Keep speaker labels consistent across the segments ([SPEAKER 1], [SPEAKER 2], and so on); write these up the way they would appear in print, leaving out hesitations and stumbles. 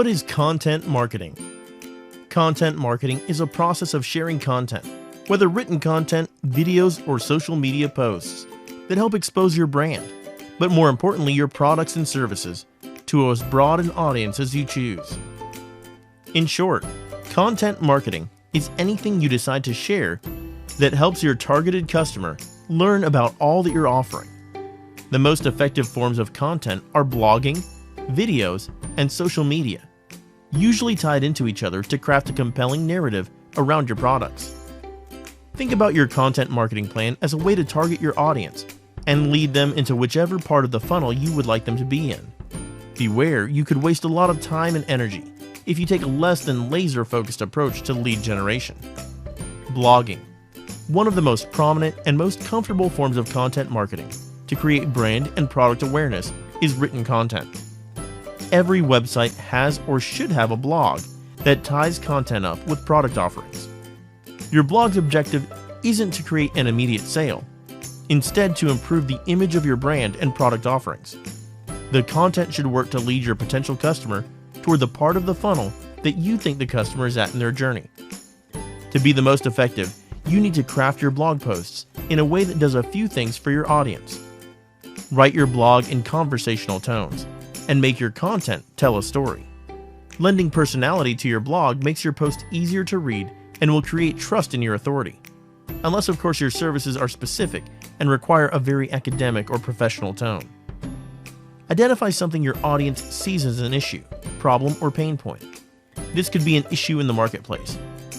[SPEAKER 1] What is content marketing? Content marketing is a process of sharing content, whether written content, videos, or social media posts, that help expose your brand, but more importantly, your products and services, to as broad an audience as you choose. In short, content marketing is anything you decide to share that helps your targeted customer learn about all that you're offering. The most effective forms of content are blogging, videos, and social media, usually tied into each other to craft a compelling narrative around your products. Think about your content marketing plan as a way to target your audience and lead them into whichever part of the funnel you would like them to be in. Beware, you could waste a lot of time and energy if you take a less than laser-focused approach to lead generation. Blogging, one of the most prominent and most comfortable forms of content marketing to create brand and product awareness, is written content. Every website has or should have a blog that ties content up with product offerings. Your blog's objective isn't to create an immediate sale, instead to improve the image of your brand and product offerings. The content should work to lead your potential customer toward the part of the funnel that you think the customer is at in their journey. To be the most effective, you need to craft your blog posts in a way that does a few things for your audience. Write your blog in conversational tones, and make your content tell a story. Lending personality to your blog makes your post easier to read and will create trust in your authority. Unless, of course, your services are specific and require a very academic or professional tone. Identify something your audience sees as an issue, problem, or pain point. This could be an issue in the marketplace,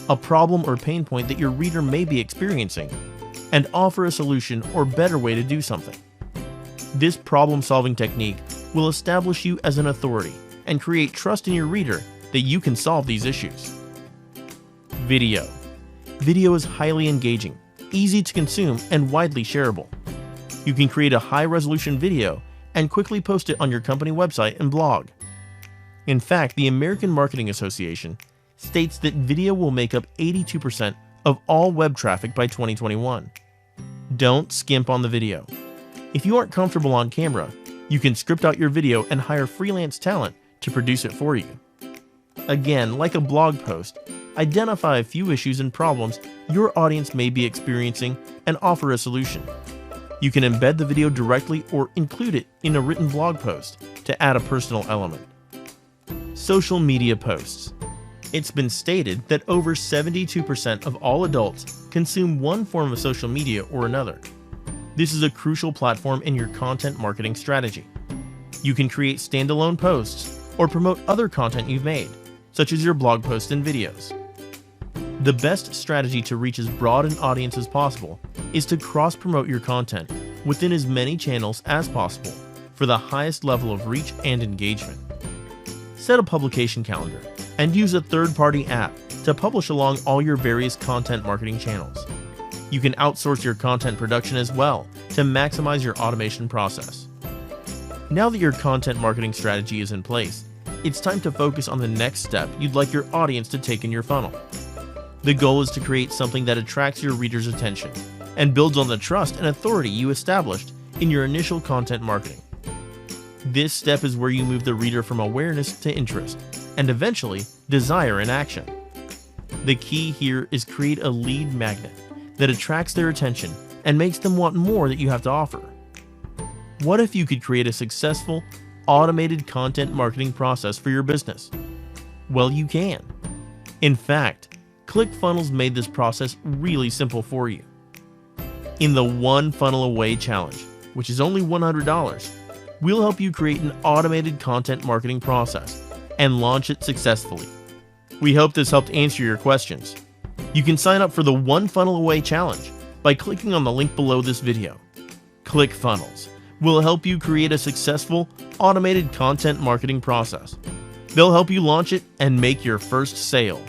[SPEAKER 1] a problem or pain point that your reader may be experiencing, and offer a solution or better way to do something. This problem-solving technique will establish you as an authority and create trust in your reader that you can solve these issues. Video. Video is highly engaging, easy to consume, and widely shareable. You can create a high-resolution video and quickly post it on your company website and blog. In fact, the American Marketing Association states that video will make up 82% of all web traffic by 2021. Don't skimp on the video. If you aren't comfortable on camera, you can script out your video and hire freelance talent to produce it for you. Again, like a blog post, identify a few issues and problems your audience may be experiencing and offer a solution. You can embed the video directly or include it in a written blog post to add a personal element. Social media posts. It's been stated that over 72% of all adults consume one form of social media or another. This is a crucial platform in your content marketing strategy. You can create standalone posts or promote other content you've made, such as your blog posts and videos. The best strategy to reach as broad an audience as possible is to cross-promote your content within as many channels as possible for the highest level of reach and engagement. Set a publication calendar and use a third-party app to publish along all your various content marketing channels. You can outsource your content production as well to maximize your automation process. Now that your content marketing strategy is in place, it's time to focus on the next step you'd like your audience to take in your funnel. The goal is to create something that attracts your reader's attention and builds on the trust and authority you established in your initial content marketing. This step is where you move the reader from awareness to interest, and eventually desire and action. The key here is create a lead magnet that attracts their attention and makes them want more that you have to offer. What if you could create a successful, automated content marketing process for your business? Well, you can. In fact, Clickfunnels made this process really simple for you. In the One Funnel Away Challenge, which is only $100, we'll help you create an automated content marketing process and launch it successfully. We hope this helped answer your questions. You can sign up for the One Funnel Away Challenge by clicking on the link below this video. Clickfunnels will help you create a successful, automated content marketing process. They'll help you launch it and make your first sale.